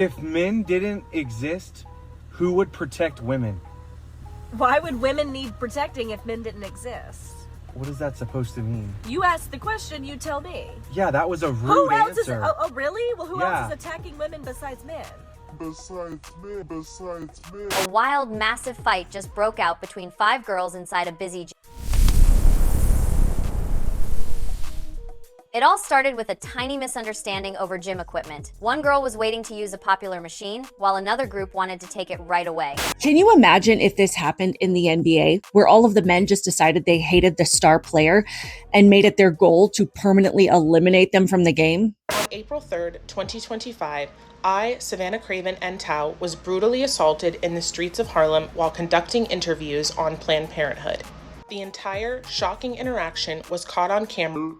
If men didn't exist, who would protect women? Why would women need protecting if men didn't exist? What is that supposed to mean? You asked the question, you tell me. Yeah, that was a rude Who else answer. is, oh really? Well, who else is attacking women besides men? Besides men. A wild, massive fight just broke out between 5 girls inside a busy gym. It all started with a tiny misunderstanding over gym equipment. One girl was waiting to use a popular machine, while another group wanted to take it right away. Can you imagine if this happened in the NBA, where all of the men just decided they hated the star player and made it their goal to permanently eliminate them from the game? On April 3rd, 2025, I, Savannah Craven Entau, was brutally assaulted in the streets of Harlem while conducting interviews on Planned Parenthood. The entire shocking interaction was caught on camera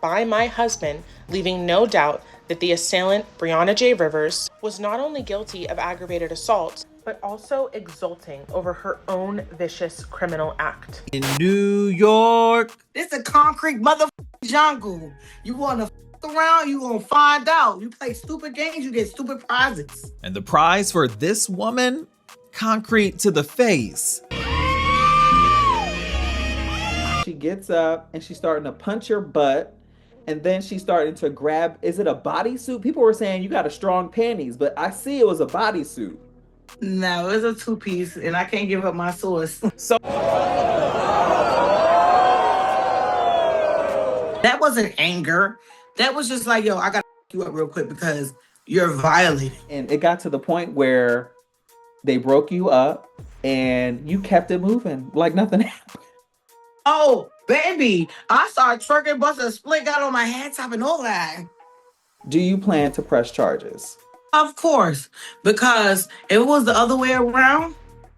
by my husband, leaving no doubt that the assailant, Breonna J. Rivers, was not only guilty of aggravated assault, but also exulting over her own vicious criminal act. In New York. It's a concrete jungle. You wanna around, you gonna find out. You play stupid games, you get stupid prizes. And the prize for this woman? Concrete to the face. She gets up and she's starting to punch your butt, and then she's starting to grab, is it a bodysuit? People were saying you got a strong panties, but I see it was a bodysuit. No, it's a 2-piece, and I can't give up my source. So that wasn't anger. That was just like, yo, I gotta you up real quick because you're violating. And it got to the point where they broke you up and you kept it moving like nothing happened. Oh, baby, I started twerking, busting a split, got on my head top and all that. Do you plan to press charges? Of course, because if it was the other way around,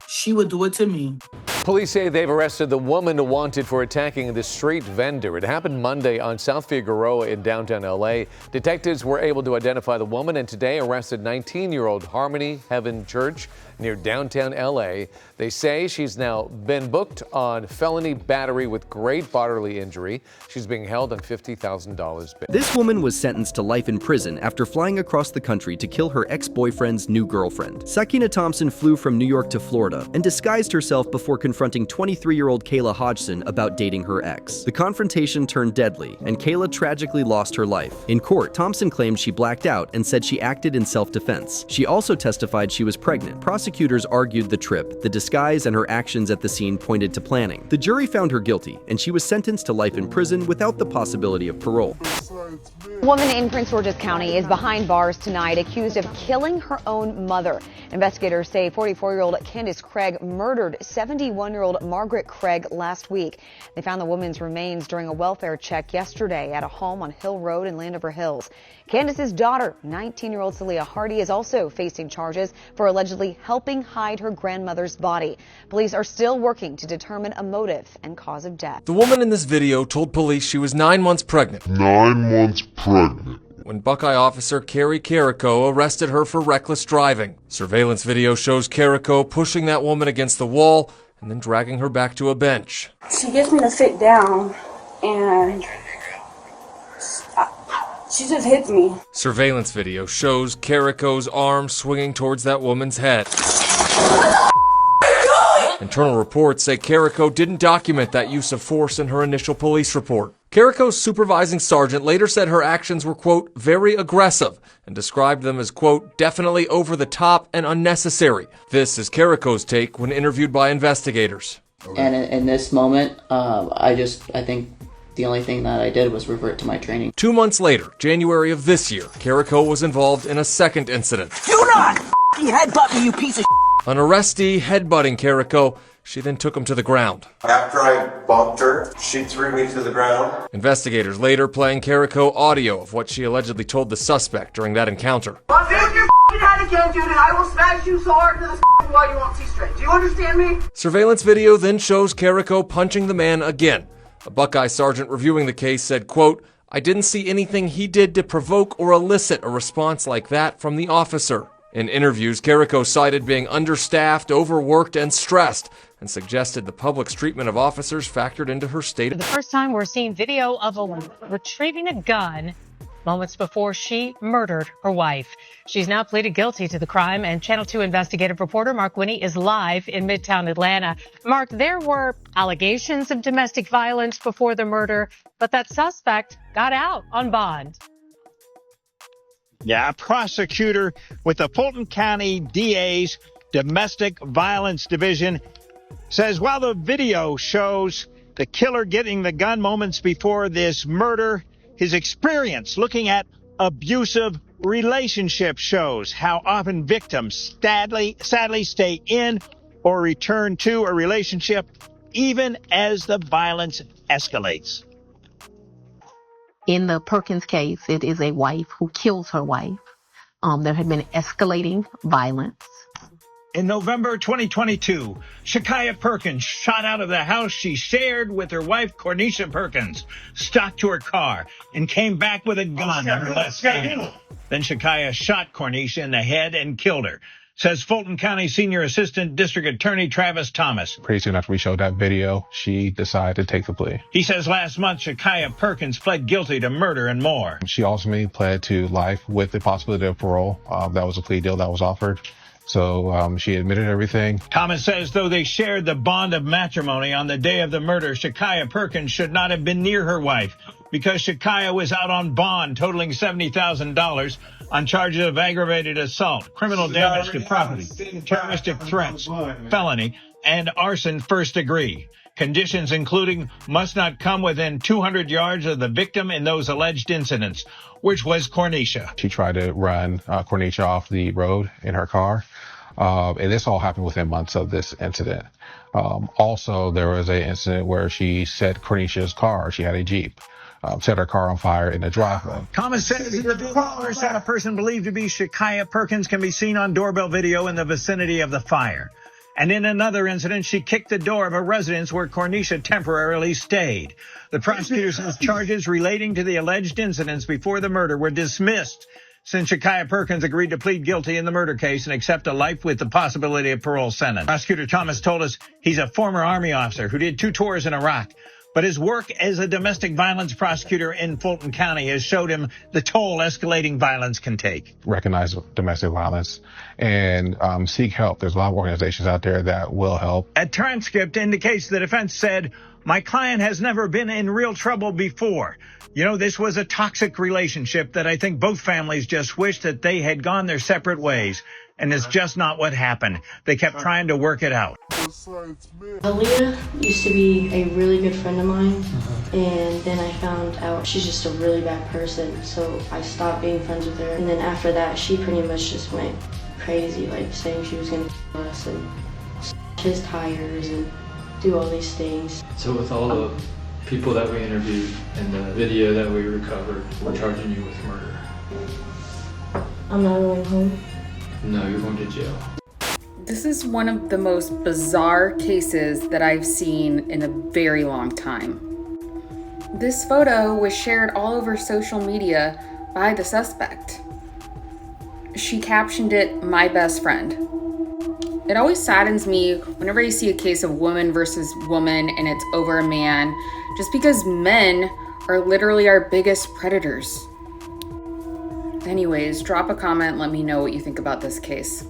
she would do it to me. Police say they've arrested the woman wanted for attacking the street vendor. It happened Monday on South Figueroa in downtown LA. Detectives were able to identify the woman and today arrested 19-year-old Harmony Heaven Church near downtown LA. They say she's now been booked on felony battery with great bodily injury. She's being held on $50,000 bail. This woman was sentenced to life in prison after flying across the country to kill her ex-boyfriend's new girlfriend. Sakina Thompson flew from New York to Florida and disguised herself before confronting 23-year-old Kayla Hodgson about dating her ex. The confrontation turned deadly, and Kayla tragically lost her life. In court, Thompson claimed she blacked out and said she acted in self-defense. She also testified she was pregnant. Prosecutors argued the trip, the disguise, and her actions at the scene pointed to planning. The jury found her guilty, and she was sentenced to life in prison without the possibility of parole. A woman in Prince George's County is behind bars tonight, accused of killing her own mother. Investigators say 44-year-old Candace Craig murdered 71-year-old Margaret Craig last week. They found the woman's remains during a welfare check yesterday at a home on Hill Road in Landover Hills. Candace's daughter, 19-year-old Celia Hardy, is also facing charges for allegedly helping hide her grandmother's body. Police are still working to determine a motive and cause of death. The woman in this video told police she was 9 months pregnant. 9 months pregnant. When Buckeye officer Carrie Carrico arrested her for reckless driving. Surveillance video shows Carrico pushing that woman against the wall and then dragging her back to a bench. She gets me to sit down and she just hits me. Surveillance video shows Carrico's arm swinging towards that woman's head. Internal reports say Carrico didn't document that use of force in her initial police report. Carrico's supervising sergeant later said her actions were, quote, very aggressive and described them as, quote, definitely over the top and unnecessary. This is Carrico's take when interviewed by investigators. And in this moment, I think the only thing that I did was revert to my training. 2 months later, January of this year, Carrico was involved in a second incident. Do not headbutt me, you piece of An arrestee headbutting Carrico. She then took him to the ground. After I bumped her, she threw me to the ground. Investigators later playing Carrico audio of what she allegedly told the suspect during that encounter. If your head again, dude, I will smash you so hard to the wall you won't see straight. Do you understand me? Surveillance video then shows Carrico punching the man again. A Buckeye sergeant reviewing the case said, quote, I didn't see anything he did to provoke or elicit a response like that from the officer. In interviews, Carrico cited being understaffed, overworked, and stressed, and suggested the public's treatment of officers factored into her state. For the first time, we're seeing video of a woman retrieving a gun moments before she murdered her wife. She's now pleaded guilty to the crime, and Channel 2 investigative reporter Mark Winnie is live in Midtown Atlanta. Mark, there were allegations of domestic violence before the murder, but that suspect got out on bond. Yeah, a prosecutor with the Fulton County DA's Domestic Violence Division says while the video shows the killer getting the gun moments before this murder, his experience looking at abusive relationships shows how often victims sadly stay in or return to a relationship even as the violence escalates. In the Perkins case, it is a wife who kills her wife. There had been escalating violence. In November 2022, Shakaya Perkins shot out of the house she shared with her wife, Cornisha Perkins, stalked to her car, and came back with a gun on her left hand. Then Shakaya shot Cornisha in the head and killed her, says Fulton County Senior Assistant District Attorney Travis Thomas. Pretty soon after we showed that video, she decided to take the plea. He says last month, Shakaya Perkins pled guilty to murder and more. She ultimately pled to life with the possibility of parole. That was a plea deal that was offered. So she admitted everything. Thomas says though they shared the bond of matrimony on the day of the murder, Shakaya Perkins should not have been near her wife because Shakaya was out on bond totaling $70,000 on charges of aggravated assault, criminal damage to property, terroristic threats, felony, and arson first degree. Conditions including must not come within 200 yards of the victim in those alleged incidents, which was Cornisha. She tried to run Cornisha off the road in her car. And this all happened within months of this incident. Also, there was an incident where she set Cornisha's car. She had a Jeep. Set her car on fire in the driveway. Thomas says the caller said a person believed to be Shakaya Perkins can be seen on doorbell video in the vicinity of the fire. And in another incident, she kicked the door of a residence where Cornisha temporarily stayed. The prosecutor says charges relating to the alleged incidents before the murder were dismissed since Shakaya Perkins agreed to plead guilty in the murder case and accept a life with the possibility of parole sentence. Prosecutor Thomas told us he's a former Army officer who did 2 tours in Iraq. But his work as a domestic violence prosecutor in Fulton County has showed him the toll escalating violence can take. Recognize domestic violence and seek help. There's a lot of organizations out there that will help. A transcript indicates the defense said, "My client has never been in real trouble before. You know, this was a toxic relationship that I think both families just wished that they had gone their separate ways. And it's just not what happened. They kept trying to work it out." Aaliyah used to be a really good friend of mine, and then I found out she's just a really bad person, so I stopped being friends with her. And then after that, she pretty much just went crazy, like saying she was gonna kill us and his tires and do all these things. So with all the people that we interviewed and the video that we recovered, we're charging you with murder. I'm not going home. No, you're going to jail. This is one of the most bizarre cases that I've seen in a very long time. This photo was shared all over social media by the suspect. She captioned it, "My best friend." It always saddens me whenever I see a case of woman versus woman and it's over a man, just because men are literally our biggest predators. Anyways, drop a comment, let me know what you think about this case.